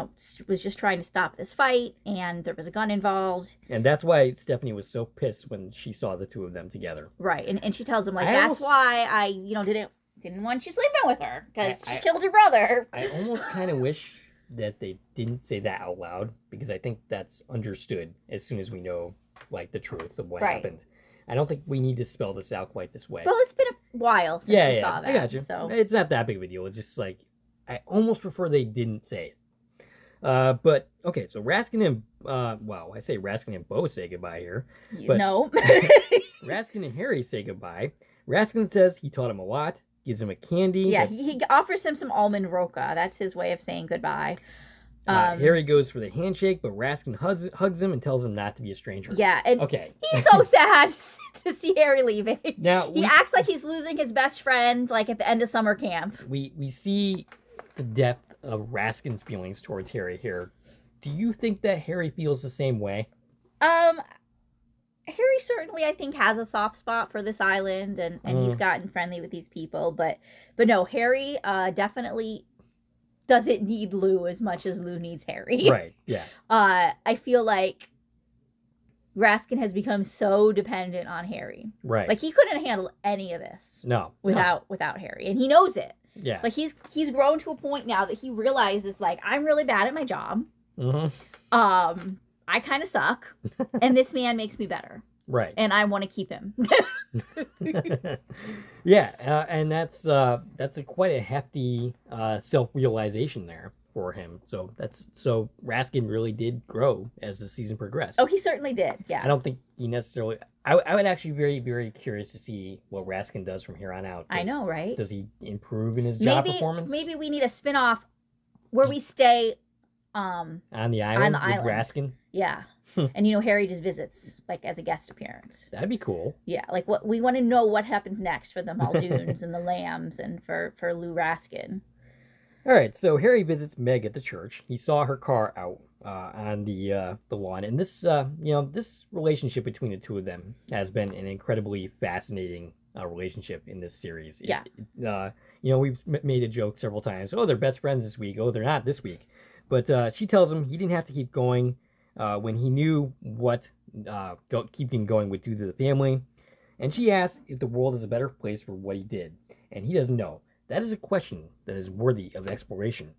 was just trying to stop this fight, and there was a gun involved. And that's why Stephanie was so pissed when she saw the two of them together. Right. And she tells him, that's why I, didn't want you sleeping with her, because she killed your brother. I almost kind of wish that they didn't say that out loud, because I think that's understood as soon as we know, the truth of what happened. I don't think we need to spell this out quite this way. Well, it's been a while since we saw that. I got you. So. It's not that big of a deal. It's just I almost prefer they didn't say it. But, okay, so Raskin and, I say Raskin and Beau say goodbye here. But no. Raskin and Harry say goodbye. Raskin says he taught him a lot, gives him a candy. Yeah, he offers him some almond roca. That's his way of saying goodbye. Harry goes for the handshake, but Raskin hugs him and tells him not to be a stranger. Yeah, and okay. He's so sad to see Harry leaving. Now he acts like he's losing his best friend, like at the end of summer camp. We see the depth of Raskin's feelings towards Harry here. Do you think that Harry feels the same way? Harry certainly, I think, has a soft spot for this island, and he's gotten friendly with these people. But no, Harry definitely doesn't need Lou as much as Lou needs Harry. Right, yeah. I feel like Raskin has become so dependent on Harry. Right. Like, he couldn't handle any of this. Without Harry. And he knows it. Yeah. Like, he's grown to a point now that he realizes, like, I'm really bad at my job. I kind of suck. And this man makes me better. Right. And I want to keep him. Yeah, and that's quite a hefty self-realization there for him. So Raskin really did grow as the season progressed. Oh, he certainly did. Yeah. I don't think he necessarily. I would actually be very, very curious to see what Raskin does from here on out. I know, right? Does he improve in his job performance? Maybe we need a spin-off where we stay on the island with Raskin. Yeah. And Harry just visits, like, as a guest appearance. That'd be cool. Yeah, like, what we want to know what happens next for the Muldoons and the Lambs and for Lou Raskin. All right, so Harry visits Meg at the church. He saw her car out on the lawn, and this this relationship between the two of them has been an incredibly fascinating relationship in this series. Yeah. We've made a joke several times. Oh, they're best friends this week. Oh, they're not this week. But she tells him he didn't have to keep going when he knew what keeping going would do to the family. And she asks if the world is a better place for what he did. And he doesn't know. That is a question that is worthy of exploration.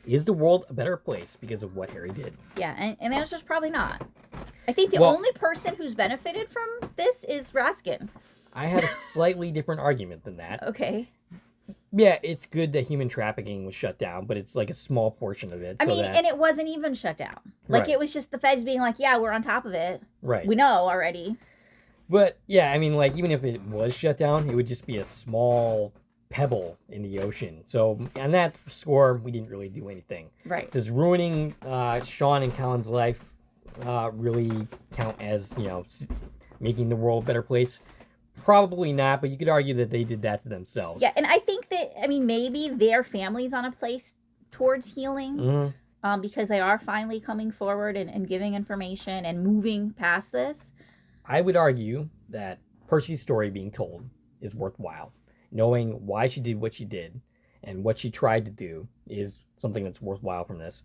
Is the world a better place because of what Harry did? Yeah, and the answer's probably not. I think the only person who's benefited from this is Raskin. I had a slightly different argument than that. Okay. Yeah, it's good that human trafficking was shut down, but it's like a small portion of it. And it wasn't even shut down. Like, It was just the feds being like, yeah, we're on top of it. Right. We know already. But, yeah, I mean, like, even if it was shut down, it would just be a small pebble in the ocean. So, on that score, we didn't really do anything. Right. Does ruining Sean and Colin's life really count as, making the world a better place? Probably not, but you could argue that they did that to themselves. Yeah, and I think that, maybe their family's on a place towards healing, because they are finally coming forward and giving information and moving past this. I would argue that Percy's story being told is worthwhile. Knowing why she did what she did and what she tried to do is something that's worthwhile from this.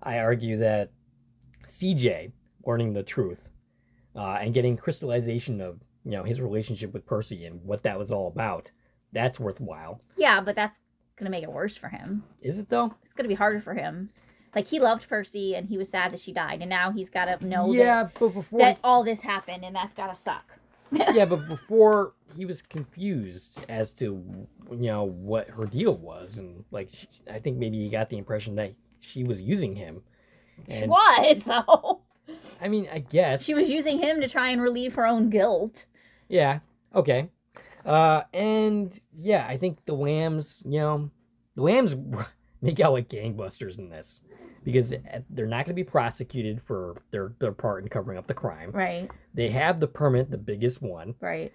I argue that CJ learning the truth and getting crystallization of his relationship with Percy and what that was all about, that's worthwhile. Yeah, but that's going to make it worse for him. Is it, though? It's going to be harder for him. Like, he loved Percy, and he was sad that she died, and now he's got to know that all this happened, and that's got to suck. Yeah, but before, he was confused as to, what her deal was, and, like, I think maybe he got the impression that she was using him. And she was, though. I mean, I guess. She was using him to try and relieve her own guilt. Yeah, okay. And, yeah, I think the Lambs, make out like gangbusters in this. Because they're not going to be prosecuted for their part in covering up the crime. Right. They have the permit, the biggest one. Right.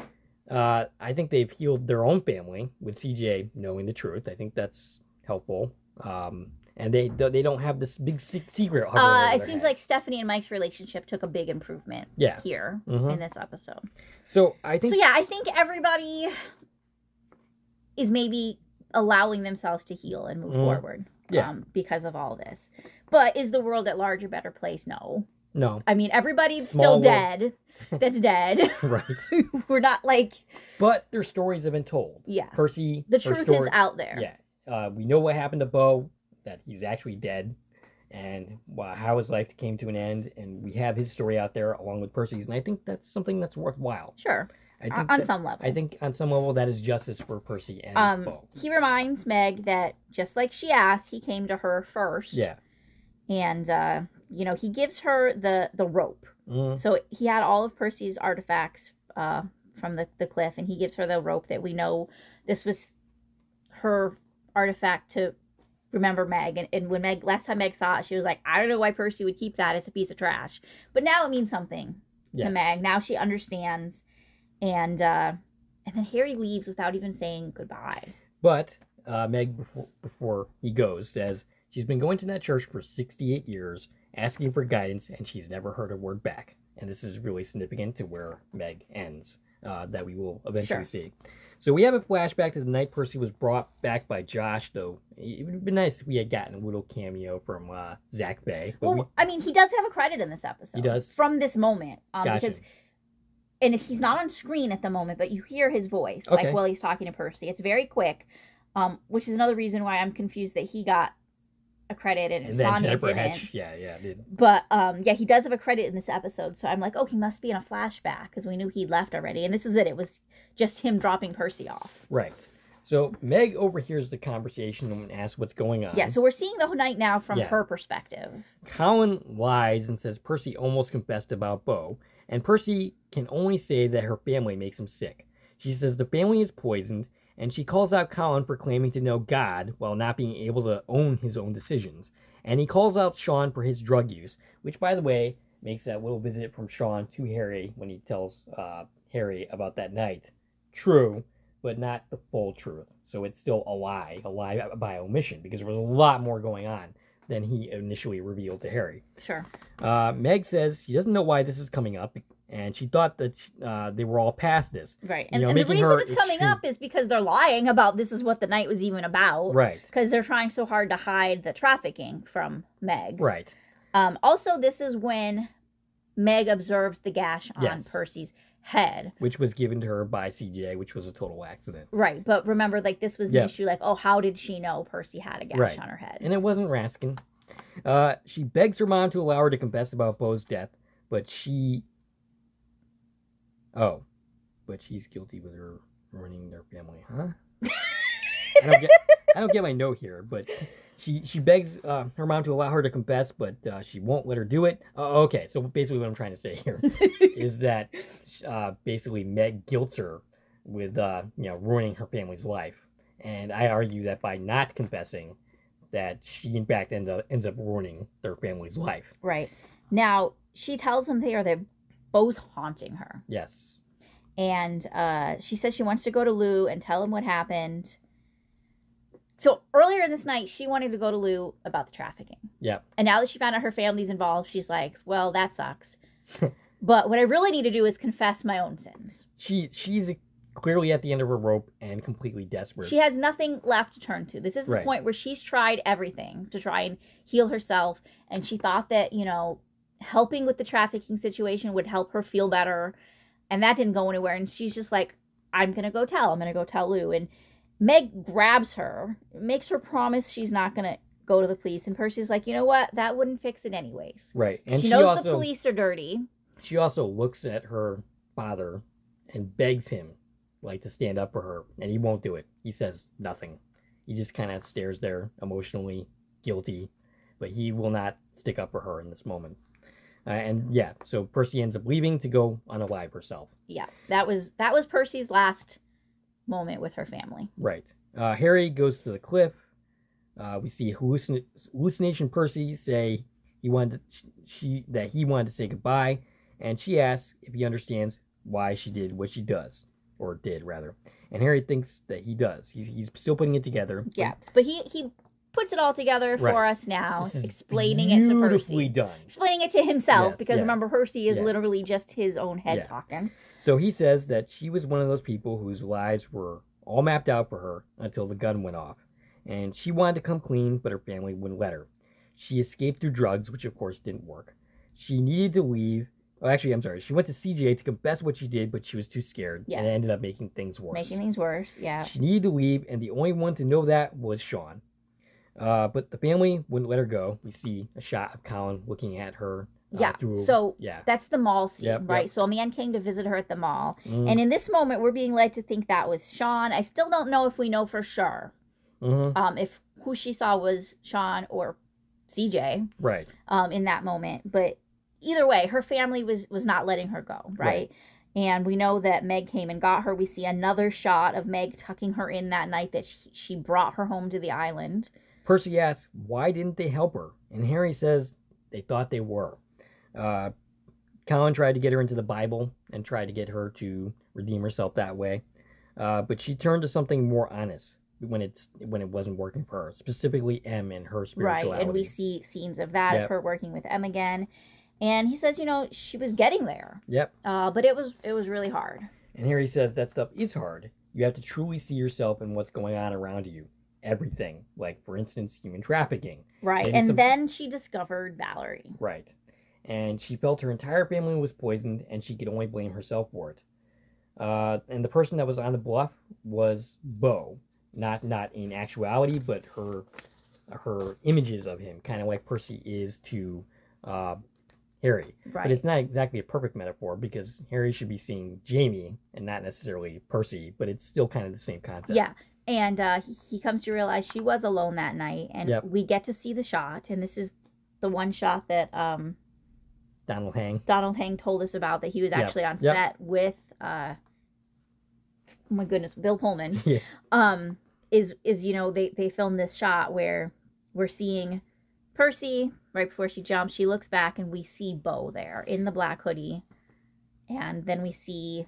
I think they've healed their own family with CJ knowing the truth. I think that's helpful. And they don't have this big secret. It seems like Stephanie and Mike's relationship took a big improvement here in this episode. So I think everybody is maybe allowing themselves to heal and move forward. Yeah. Because of all this. But is the world at large a better place? No. No. I mean, everybody's still dead. That's dead. Right. We're not like... But their stories have been told. Yeah. Percy... The truth is out there. Yeah. We know what happened to Beau, that he's actually dead, and how his life came to an end, and we have his story out there along with Percy's, and I think that's something that's worthwhile. Sure. On some level. I think on some level that is justice for Percy and Beau. He reminds Meg that just like she asked, he came to her first. Yeah. And, he gives her the rope. Mm. So he had all of Percy's artifacts from the cliff, and he gives her the rope that we know this was her artifact to remember Meg. And when last time Meg saw it, she was like, I don't know why Percy would keep that. It's a piece of trash. But now it means something to Meg. Now she understands. And then Harry leaves without even saying goodbye. But Meg, before he goes, says she's been going to that church for 68 years, asking for guidance, and she's never heard a word back. And this is really significant to where Meg ends, that we will eventually see. So we have a flashback to the night Percy was brought back by Josh, though it would have been nice if we had gotten a little cameo from Zach Bay. Well, I mean, he does have a credit in this episode. He does? From this moment. Gotcha. Because, and he's not on screen at the moment, but you hear his voice, like while he's talking to Percy. It's very quick, which is another reason why I'm confused that he got a credit and Sonia didn't. Hedge, did. But he does have a credit in this episode, so I'm like, oh, he must be in a flashback because we knew he'd left already, and this is it. It was just him dropping Percy off. Right. So Meg overhears the conversation and asks what's going on. Yeah, so we're seeing the night now from her perspective. Colin lies and says Percy almost confessed about Bo, and Percy can only say that her family makes him sick. She says the family is poisoned, and she calls out Colin for claiming to know God while not being able to own his own decisions. And he calls out Sean for his drug use, which, by the way, makes that little visit from Sean to Harry when he tells Harry about that night true, but not the full truth. So it's still a lie by omission, because there was a lot more going on than he initially revealed to Harry. Sure. Meg says she doesn't know why this is coming up, and she thought that they were all past this. Right. And the reason it's coming up is because they're lying about this is what the night was even about. Right. Because they're trying so hard to hide the trafficking from Meg. Right. Also, this is when Meg observes the gash on Percy's head. Which was given to her by CJ, which was a total accident. Right. But remember, like, this was an issue, like, oh, how did she know Percy had a gash on her head? And it wasn't Raskin. She begs her mom to allow her to confess about Bo's death, but she's guilty with her ruining their family, huh? I don't get my note here, but she begs her mom to allow her to confess, but she won't let her do it. Okay, so basically what I'm trying to say here is that basically Meg guilts her with ruining her family's life, and I argue that by not confessing, that she in fact ends up ruining their family's life. Right. Now she tells them they're both haunting her. Yes. And she says she wants to go to Lou and tell him what happened. So earlier in this night, she wanted to go to Lou about the trafficking. Yeah. And now that she found out her family's involved, she's like, well, that sucks. But what I really need to do is confess my own sins. She's clearly at the end of her rope and completely desperate. She has nothing left to turn to. This is the point where she's tried everything to try and heal herself. And she thought that, helping with the trafficking situation would help her feel better. And that didn't go anywhere. And she's just like, I'm going to go tell Lou. And Meg grabs her, makes her promise she's not going to go to the police. And Percy's like, you know what? That wouldn't fix it anyways. Right. And she knows the police are dirty. She also looks at her father and begs him, to stand up for her. And he won't do it. He says nothing. He just kind of stares there, emotionally guilty. But he will not stick up for her in this moment. So Percy ends up leaving to go unalive herself. Yeah, that was Percy's last moment with her family. Right. Harry goes to the cliff. We see hallucination Percy say he wanted to say goodbye, and she asks if he understands why she did what she does, or did rather. And Harry thinks that he does. He's still putting it together. Yeah, but he puts it all together for us now, explaining it to Percy. Done. Explaining it to himself, because remember, Percy is literally just his own head talking. So he says that she was one of those people whose lives were all mapped out for her until the gun went off. And she wanted to come clean, but her family wouldn't let her. She escaped through drugs, which of course didn't work. She needed to leave. Oh, actually, I'm sorry. She went to CJ to confess what she did, but she was too scared. Yeah. And it ended up making things worse. Yeah. She needed to leave, and the only one to know that was Sean. But the family wouldn't let her go. We see a shot of Colin looking at her. That's the mall scene, right? Yep. So a man came to visit her at the mall. And in this moment, we're being led to think that was Sean. I still don't know if we know for sure. If who she saw was Sean or CJ. Right. In that moment. But either way, her family was not letting her go, right? And we know that Meg came and got her. We see another shot of Meg tucking her in that night that she brought her home to the island. Percy asks, why didn't they help her? And Harry says they thought they were. Colin tried to get her into the Bible and tried to get her to redeem herself that way. But she turned to something more honest when it wasn't working for her, specifically M and her spirituality. Right, and we see scenes of that, of her working with M again. And he says, she was getting there. Yep. But it was really hard. And Harry says that stuff is hard. You have to truly see yourself and what's going on around you. Everything. Like, for instance, human trafficking. Right, and then she discovered Valerie. Right. And she felt her entire family was poisoned, and she could only blame herself for it. And the person that was on the bluff was Bo. Not in actuality, but her images of him, kind of like Percy is to Harry. Right. But it's not exactly a perfect metaphor, because Harry should be seeing Jamie and not necessarily Percy, but it's still kind of the same concept. Yeah. And he comes to realize she was alone that night, and we get to see the shot, and this is the one shot that Donald Hang told us about, that he was actually on set with oh my goodness, Bill Pullman. Yeah. Is they filmed this shot where we're seeing Percy right before she jumps. She looks back and we see Bo there in the black hoodie, and then we see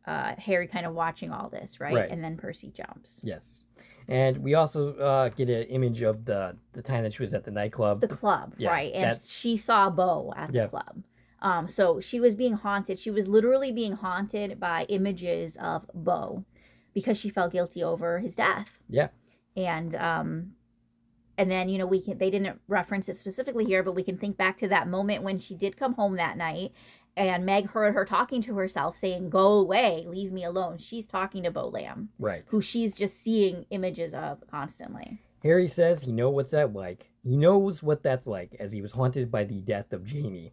Harry kind of watching all this, right? And then Percy jumps. Yes. And we also get an image of the time that she was at the nightclub. The club, right. And she saw Bo at the club. So she was being haunted. She was literally being haunted by images of Bo because she felt guilty over his death. Yeah. And then, they didn't reference it specifically here, but we can think back to that moment when she did come home that night. And Meg heard her talking to herself saying, go away, leave me alone. She's talking to Bo Lamb. Right. Who she's just seeing images of constantly. Harry says he knows what's that like. He knows what that's like, as he was haunted by the death of Jamie.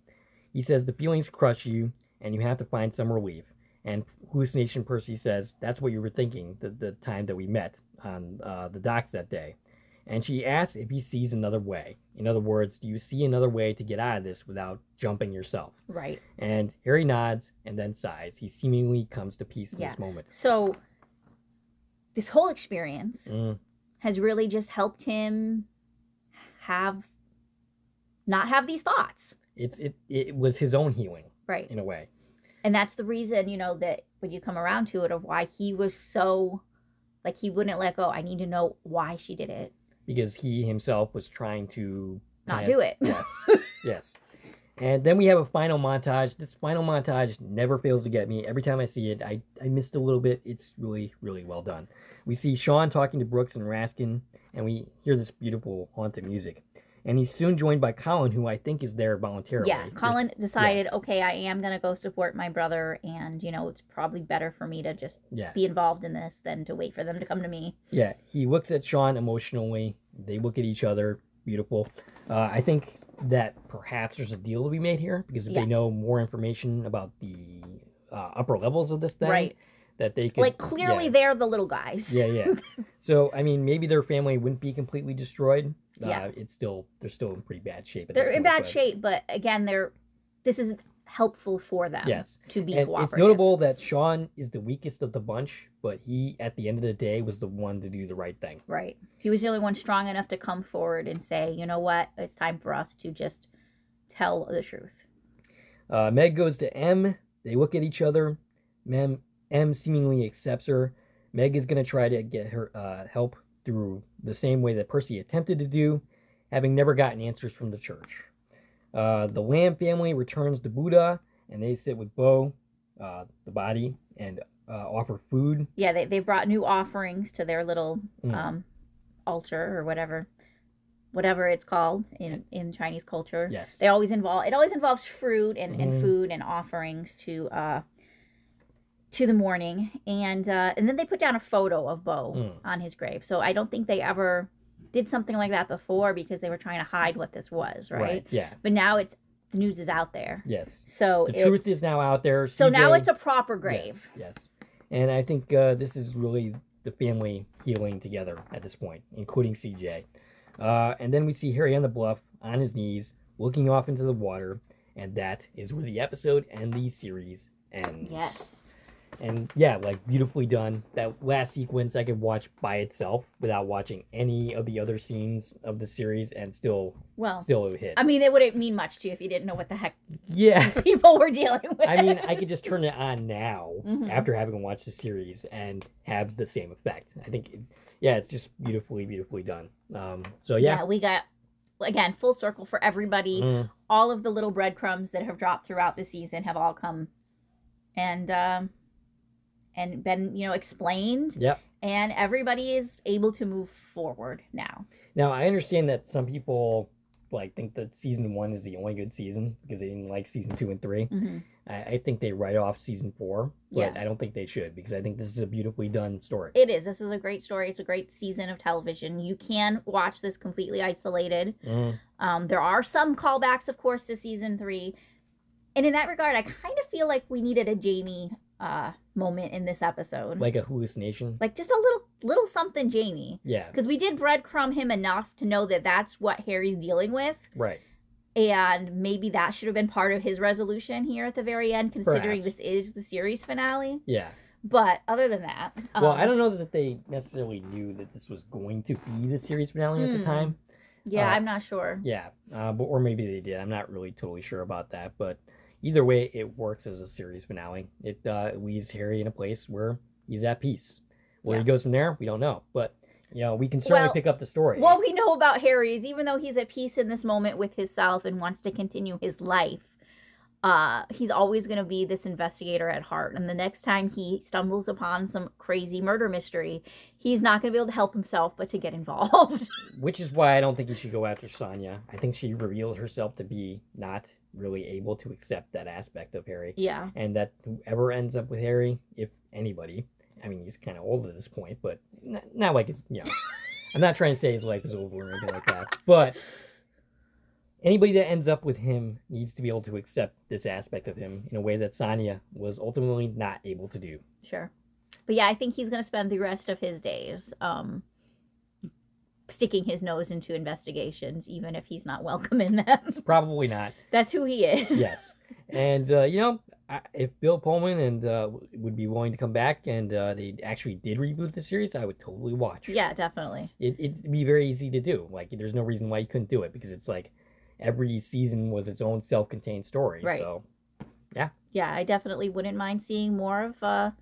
He says the feelings crush you, and you have to find some relief. And Hallucination Percy says that's what you were thinking the time that we met on the docks that day. And she asks if he sees another way. In other words, do you see another way to get out of this without jumping yourself? Right. And Harry nods and then sighs. He seemingly comes to peace in this moment. So this whole experience has really just helped him not have these thoughts. It was his own healing. Right. In a way. And that's the reason, that when you come around to it, of why he was so, he wouldn't let go. I need to know why she did it. Because he himself was trying to not do it. Yes. Yes. And then we have a final montage. This final montage never fails to get me. Every time I see it, I missed a little bit. It's really, really well done. We see Sean talking to Brooks and Raskin, and we hear this beautiful haunted music. And he's soon joined by Colin, who I think is there voluntarily. Yeah, Colin decided, okay, I am going to go support my brother, and, it's probably better for me to just be involved in this than to wait for them to come to me. Yeah, he looks at Sean emotionally. They look at each other. Beautiful. I think that perhaps there's a deal to be made here, because if they know more information about the upper levels of this thing, that they could... clearly they're the little guys. Yeah. So, maybe their family wouldn't be completely destroyed. They're still in pretty bad shape. They're in bad shape, but again, this is helpful for them to be cooperative. It's notable that Sean is the weakest of the bunch, but he, at the end of the day, was the one to do the right thing. Right. He was the only one strong enough to come forward and say, you know what, it's time for us to just tell the truth. Meg goes to M. They look at each other. M seemingly accepts her. Meg is going to try to get her help through the same way that Percy attempted to do, having never gotten answers from the church. The Lamb family returns to Buddha, and they sit with Bo, the body, and offer food. Yeah, they brought new offerings to their little altar or whatever it's called in Chinese culture. Yes. It always involves fruit and food and offerings to the morning, and then they put down a photo of Bo on his grave. So I don't think they ever did something like that before, because they were trying to hide what this was, right? Yeah. But now the news is out there. Yes. So the truth is now out there. So now it's a proper grave. Yes. And I think this is really the family healing together at this point, including CJ. And then we see Harry on the bluff, on his knees, looking off into the water, and that is where the episode and the series ends. Yes. And yeah, like beautifully done. That last sequence I could watch by itself without watching any of the other scenes of the series, and still it would hit. I mean, it wouldn't mean much to you if you didn't know what the heck these people were dealing with. I mean, I could just turn it on now after having watched the series and have the same effect. I think, it's just beautifully done. So yeah, we got, again, full circle for everybody. All of the little breadcrumbs that have dropped throughout the season have all come and been, explained. Yep. And everybody is able to move forward now. Now, I understand that some people think that season 1 is the only good season because they didn't like season 2 and 3. I think they write off season 4, but I don't think they should, because I think this is a beautifully done story. It is. This is a great story. It's a great season of television. You can watch this completely isolated. There are some callbacks, of course, to season 3. And in that regard, I kind of feel like we needed a Jamie moment in this episode. Like a hallucination? Like just a little something Jamie. Yeah. Because we did breadcrumb him enough to know that that's what Harry's dealing with. Right. And maybe that should have been part of his resolution here at the very end, considering Perhaps. This is the series finale. Yeah. But other than that... well, I don't know that they necessarily knew that this was going to be the series finale at the time. Yeah, I'm not sure. Yeah. Or maybe they did. I'm not really totally sure about that, but... either way, it works as a series finale. It leaves Harry in a place where he's at peace. Where he goes from there, we don't know. But, we can certainly pick up the story. What we know about Harry is even though he's at peace in this moment with himself and wants to continue his life, he's always going to be this investigator at heart. And the next time he stumbles upon some crazy murder mystery, he's not going to be able to help himself but to get involved. Which is why I don't think he should go after Sonia. I think she revealed herself to be not really able to accept that aspect of Harry. Yeah. And that whoever ends up with Harry, if anybody, I mean, he's kind of old at this point, but not like it's, I'm not trying to say his life is over or anything like that, but anybody that ends up with him needs to be able to accept this aspect of him in a way that Sonia was ultimately not able to do. Sure. But yeah, I think he's going to spend the rest of his days sticking his nose into investigations, even if he's not welcome in them. Probably not. That's who he is. Yes. And, if Bill Pullman would be willing to come back and they actually did reboot the series, I would totally watch. Yeah, definitely. It'd be very easy to do. Like, there's no reason why you couldn't do it, because it's like every season was its own self-contained story. Right. So, yeah. Yeah, I definitely wouldn't mind seeing more of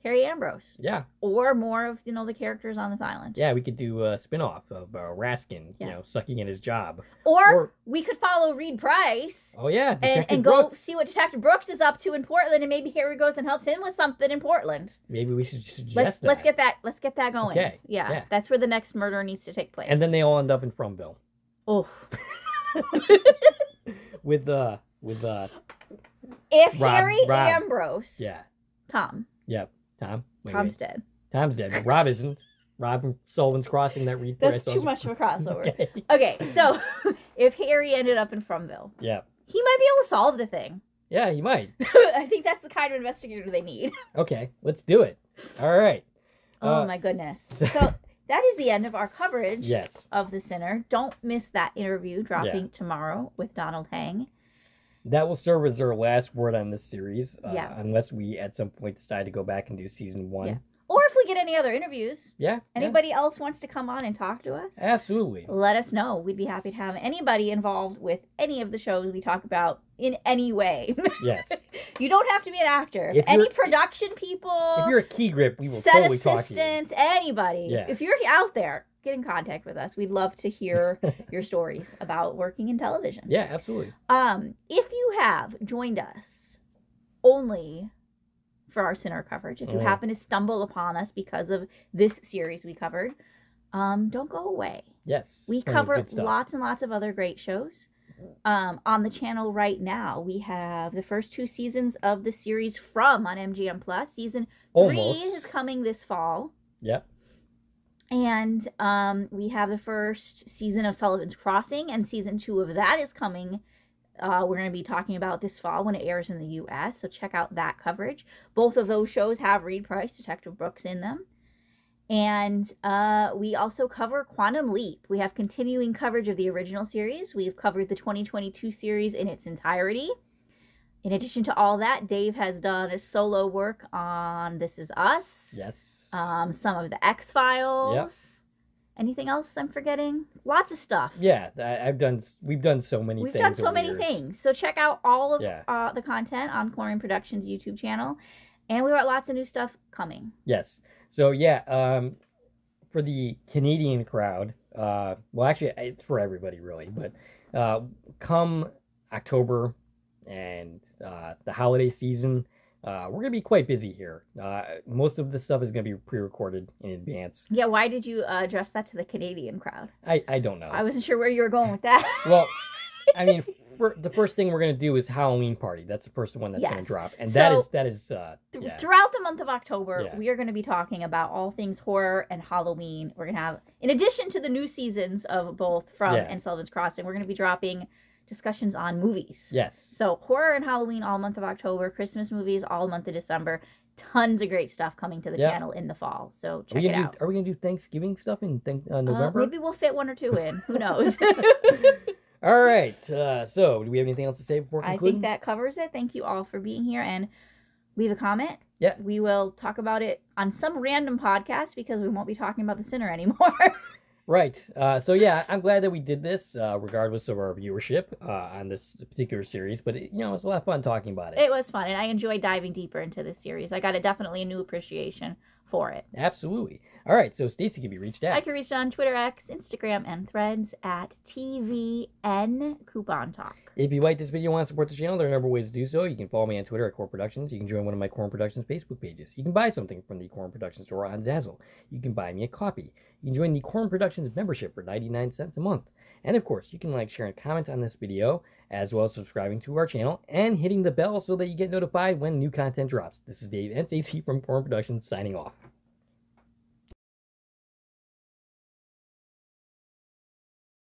Harry Ambrose. Yeah. Or more of, the characters on this island. Yeah, we could do a spin-off of Raskin, sucking in his job. Or we could follow Reed Price. Oh, yeah. And go see what Detective Brooks is up to in Portland, and maybe Harry goes and helps him with something in Portland. Maybe we should suggest Let's get that going. Okay. Yeah. That's where the next murder needs to take place. And then they all end up in Fromville. Oh. with if Harry Ambrose. Yeah. Tom. Yep. Tom? Tom's dead. Tom's dead, but Rob isn't. Rob from Sullivan's Crossing, that Reed Price. That's too much of a crossover. Okay, so if Harry ended up in Fromville, he might be able to solve the thing. Yeah, he might. I think that's the kind of investigator they need. Okay, let's do it. All right. Oh my goodness. So that is the end of our coverage of The Sinner. Don't miss that interview dropping tomorrow with Donald Hang. That will serve as our last word on this series, unless we at some point decide to go back and do season 1. Yeah. Or if we get any other interviews. Yeah. Anybody else wants to come on and talk to us? Absolutely. Let us know. We'd be happy to have anybody involved with any of the shows we talk about in any way. Yes. You don't have to be an actor. Any production people. If you're a key grip, we will totally talk to you. Set assistants, anybody. Yeah. If you're out there, get in contact with us. We'd love to hear your stories about working in television. Yeah, absolutely. If you have joined us only for our Sinner coverage, if you happen to stumble upon us because of this series we covered, don't go away. Yes. We cover lots and lots of other great shows. On the channel right now, we have the first 2 seasons of the series From on MGM Plus. Season 3 is coming this fall. Yep. And we have the first season of Sullivan's Crossing, and season 2 of that is coming. We're going to be talking about this fall when it airs in the U.S., so check out that coverage. Both of those shows have Reed Price, Detective Brooks in them. And we also cover Quantum Leap. We have continuing coverage of the original series. We've covered the 2022 series in its entirety. In addition to all that, Dave has done a solo work on This Is Us. Yes. Some of the X-Files. Yep. Anything else I'm forgetting? Lots of stuff. Yeah, we've done so many things. We've done so many things. So check out all of the content on Chlorine Productions YouTube channel. And we've got lots of new stuff coming. Yes. So yeah, for the Canadian crowd, well actually it's for everybody really, but come October and the holiday season, we're going to be quite busy here. Most of the stuff is going to be pre-recorded in advance. Yeah, why did you address that to the Canadian crowd? I don't know. I wasn't sure where you were going with that. Well, I mean, the first thing we're going to do is Halloween Party. That's the first one that's going to drop. And so, that is throughout the month of October, we are going to be talking about all things horror and Halloween. We're going to have, in addition to the new seasons of both From and Sullivan's Crossing, we're going to be dropping discussions on movies. Yes. So horror and Halloween all month of October, Christmas movies all month of December. Tons of great stuff coming to the channel in the fall. So check it out. Are we going to do Thanksgiving stuff in November? Maybe we'll fit 1 or 2 in. Who knows? All right. So do we have anything else to say before concluding? I think that covers it. Thank you all for being here, and leave a comment. Yeah. We will talk about it on some random podcast because we won't be talking about The Sinner anymore. Right. So yeah, I'm glad that we did this, regardless of our viewership on this particular series. But it was a lot of fun talking about it. It was fun, and I enjoyed diving deeper into this series. I got definitely a new appreciation for it. Absolutely. All right. So Stacy can be reached at. I can reach on Twitter, X, Instagram, and Threads at TVN Coupon Talk. If you like this video and want to support the channel, there are a number of ways to do so. You can follow me on Twitter at Core Productions. You can join one of my Core Productions Facebook pages. You can buy something from the Core Productions store on Zazzle. You can buy me a copy. You can join the Core Productions membership for 99 cents a month. And of course, you can like, share, and comment on this video, as well as subscribing to our channel and hitting the bell so that you get notified when new content drops. This is Dave and Stacy from Core Productions signing off.